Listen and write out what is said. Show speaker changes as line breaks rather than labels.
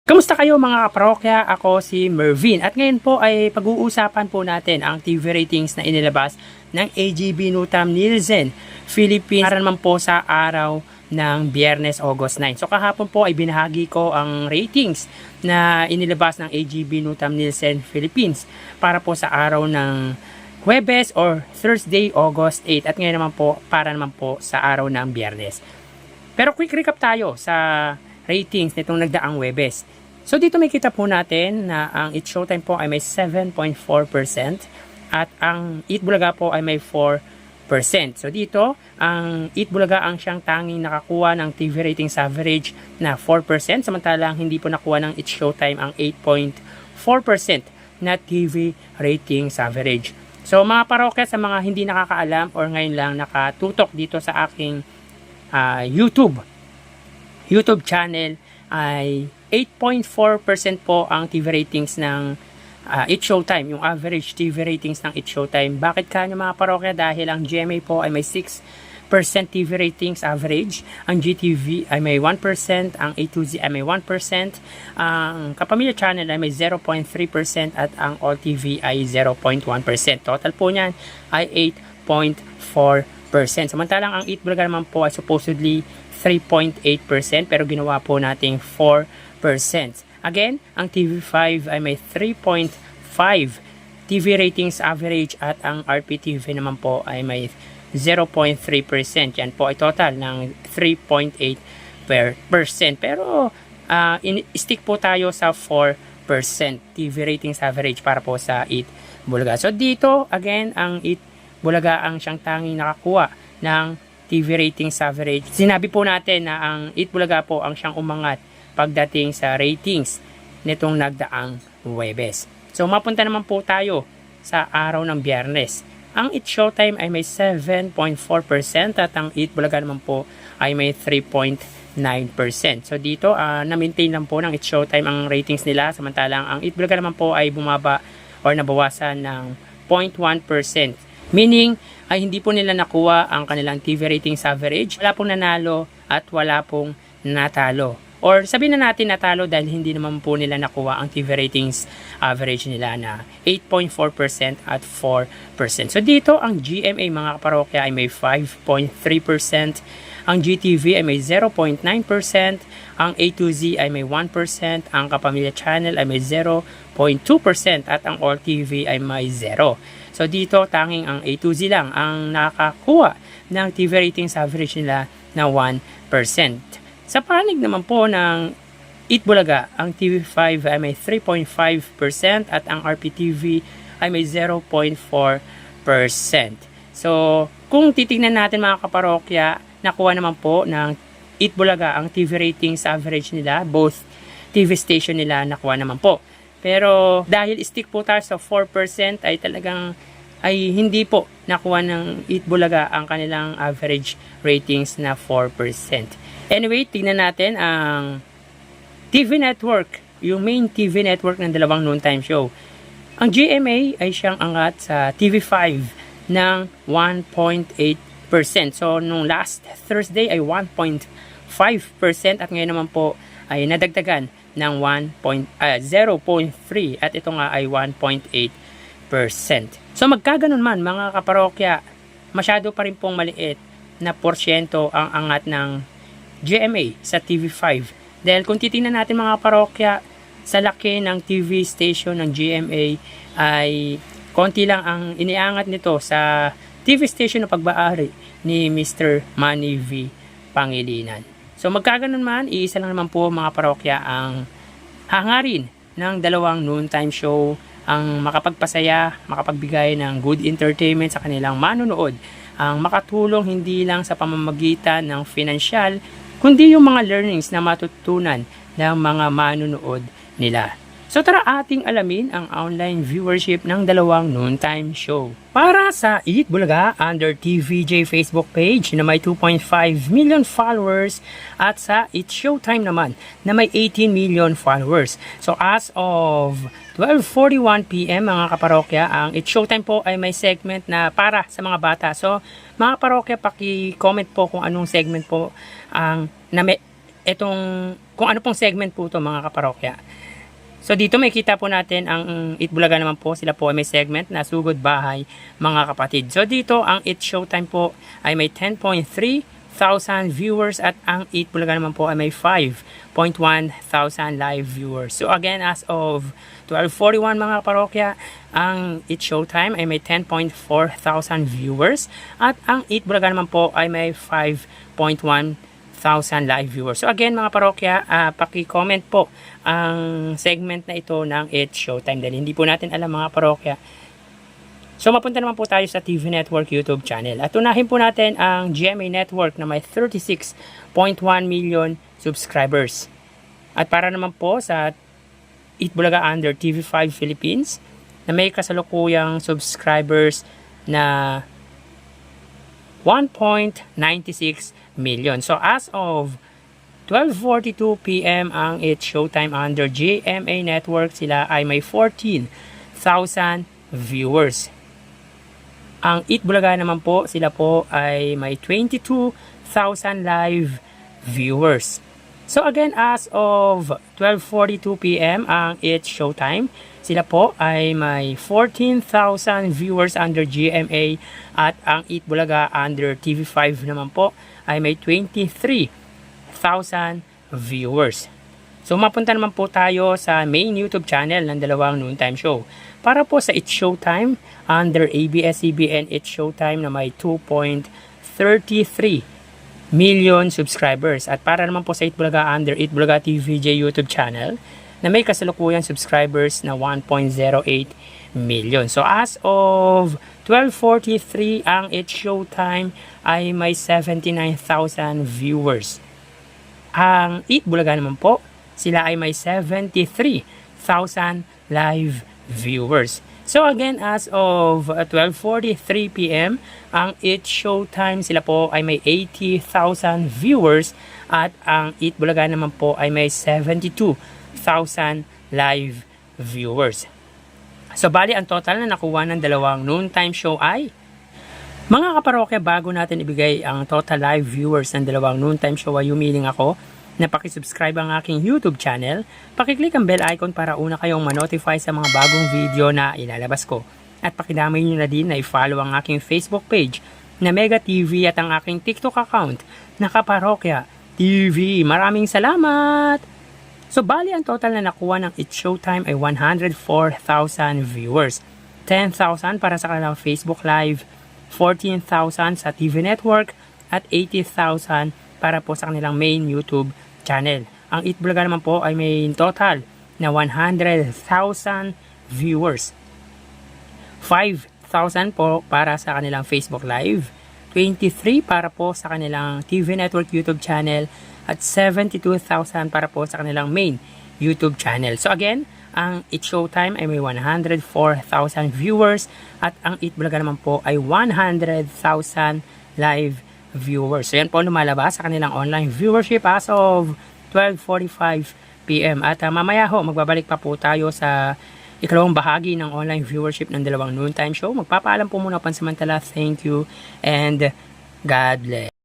Kamusta kayo mga kaparokya? Ako si Mervin at ngayon po ay pag-uusapan po natin ang TV ratings na inilabas ng AGB Nutam Nielsen Philippines para naman po sa araw ng Biyernes, August 9. So kahapon po ay binahagi ko ang ratings na inilabas ng AGB Nutam Nielsen Philippines para po sa araw ng Huwebes or Thursday, August 8 at ngayon naman po para naman po sa araw ng Biyernes. Pero quick recap tayo sa ratings nitong nagdaang Huwebes. So dito may kita po natin na ang It's Showtime po ay may 7.4% at ang Eat Bulaga po ay may 4%. So dito, ang Eat Bulaga ang siyang tanging nakakuha ng TV ratings average na 4%, samantalang hindi po nakuha ng It's Showtime ang 8.4% na TV ratings average. So mga parokya, sa mga hindi nakakaalam or ngayon lang nakatutok dito sa aking YouTube channel ay 8.4% po ang TV ratings ng It's Showtime, yung average TV ratings ng It's Showtime. Bakit kanya mga parokya? Dahil ang GMA po ay may 6% TV ratings average, ang GTV ay may 1%, ang A2Z ay may 1%, ang Kapamilya Channel ay may 0.3% at ang All TV ay 0.1%. Total po niyan ay 8.4%. Samantalang ang Eat Bulaga naman po ay supposedly 3.8% pero ginawa po nating 4%. Again, ang TV5 ay may 3.5 TV ratings average at ang RPTV naman po ay may 0.3%. Yan po ay total ng 3.8%. Pero stick po tayo sa 4% TV ratings average para po sa Eat Bulaga. So dito, again, ang Eat Bulaga ang siyang tanging nakakuha ng TV ratings average. Sinabi po natin na ang Eat Bulaga po ang siyang umangat pagdating sa ratings nitong nagdaang Huwebes. So mapunta naman po tayo sa araw ng Biyernes. Ang It's Showtime ay may 7.4% at ang Eat Bulaga naman po ay may 3.9%. So dito, na-maintain lang po ng It's Showtime ang ratings nila, samantalang ang Eat Bulaga naman po ay bumaba or nabawasan ng 0.1%. Meaning, ay hindi po nila nakuha ang kanilang TV ratings average. Wala pong nanalo at wala pong natalo. Or sabihin na natin natalo dahil hindi naman po nila nakuha ang TV ratings average nila na 8.4% at 4%. So dito, ang GMA mga kaparokya ay may 5.3%. Ang GTV ay may 0.9%. Ang A2Z ay may 1%. Ang Kapamilya Channel ay may 0.2%. At ang All TV ay may 0. So dito, tanging ang A2Z lang ang nakakuha ng TV ratings average nila na 1%. Sa panig naman po ng Eat Bulaga, ang TV5 ay may 3.5% at ang RPTV ay may 0.4%. So, kung titingnan natin mga kaparokya, nakuha naman po ng Eat Bulaga ang TV ratings average nila, both TV station nila nakuha naman po. Pero dahil stick po tayo sa 4% ay talagang ay hindi po nakuha ng Eat Bulaga ang kanilang average ratings na 4%. Anyway, tingnan natin ang TV network, yung main TV network ng dalawang noontime show. Ang GMA ay siyang angat sa TV5 ng 1.8%. So, nung last Thursday ay 1.5% at ngayon naman po ay nadagdagan ng 0.3 at ito nga ay 1.8%. So, magkaganon man mga kaparokya, masyado pa rin pong maliit na porsyento ang angat ng GMA sa TV5. Dahil kung titingnan natin mga parokya, sa laki ng TV station ng GMA ay konti lang ang iniangat nito sa TV station na pagbaari ni Mr. Manny V. Pangilinan. So magkaganon man, iisa lang naman po mga parokya ang hangarin ng dalawang noontime show, ang makapagpasaya, makapagbigay ng good entertainment sa kanilang manonood, ang makatulong hindi lang sa pamamagitan ng financial, kundi yung mga learnings na matutunan ng mga manunood nila. So tara ating alamin ang online viewership ng dalawang noontime show. Para sa Eat Bulaga under TVJ Facebook page na may 2.5 million followers at sa It's Showtime naman na may 18 million followers. So as of 12:41 PM mga kaparokya, ang It's Showtime po ay may segment na para sa mga bata. So mga parokya, paki-comment po kung anong segment po ang kung ano pong segment po to mga kaparokya. So dito may kita po natin ang Itbulaga naman po, sila po ay may segment na Sugod Bahay mga kapatid. So dito ang It Showtime po ay may 10.3 thousand viewers at ang Itbulaga naman po ay may 5.1 thousand live viewers. So again, as of 12:41 mga parokya, ang It Showtime ay may 10.4 thousand viewers at ang Itbulaga naman po ay may 5.1 thousand live viewers. So again mga parokya, paki-comment po ang segment na ito ng It Showtime dahil hindi po natin alam mga parokya. So mapunta naman po tayo sa TV Network YouTube channel. At unahin po natin ang GMA Network na may 36.1 million subscribers. At para naman po sa Itbulaga under TV5 Philippines na may kasalukuyang subscribers na 1.96 million. So as of 12:42 PM ang It Showtime under GMA Network, sila ay may 14,000 viewers. Ang Itbulaga naman po, sila po ay may 22,000 live viewers. So again, as of 12:42 PM ang It Showtime, sila po ay may 14,000 viewers under GMA at ang Itbulaga under TV5 naman po ay may 23,000 viewers. So mapunta naman po tayo sa main YouTube channel ng dalawang noontime show. Para po sa It Showtime under ABS-CBN It Showtime na may 2.33 million subscribers. At para naman po sa Itbulaga under Itbulaga TVJ YouTube channel na may kasalukuyang subscribers na 1.08 million. So as of 12:43 ang It Showtime ay may 79,000 viewers. Ang Itbulaga naman po, sila ay may 73,000 live viewers. So again, as of 12:43 PM, ang It Showtime, sila po ay may 80,000 viewers at ang Itbulaga naman po ay may 72,000 live viewers. So bali ang total na nakuha ng dalawang noontime show ay, mga kaparokya, bago natin ibigay ang total live viewers ng dalawang noontime show ay humiling ako na pakisubscribe ang aking YouTube channel, pakiclick ang bell icon para una kayong ma-notify sa mga bagong video na ilalabas ko. At pakidamay nyo na din na i-follow ang aking Facebook page na Mega TV at ang aking TikTok account na Kaparokya TV. Maraming salamat! So bali ang total na nakuha ng It Showtime ay 104,000 viewers. 10,000 para sa kanilang Facebook Live, 14,000 sa TV Network, at 80,000 para po sa kanilang main YouTube channel. Ang Itbulaga naman po ay may total na 100,000 viewers. 5,000 po para sa kanilang Facebook Live, 23 para po sa kanilang TV Network YouTube channel, at 72,000 para po sa kanilang main YouTube channel. So again, ang It Showtime ay may 104,000 viewers at ang Itbulaga naman po ay 100,000 live viewers. So yan po lumalabas sa kanilang online viewership as of 12:45 PM. At mamaya ho, magbabalik pa po tayo sa ikalawang bahagi ng online viewership ng dalawang noontime show. Magpapaalam po muna pansamantala. Thank you and God bless.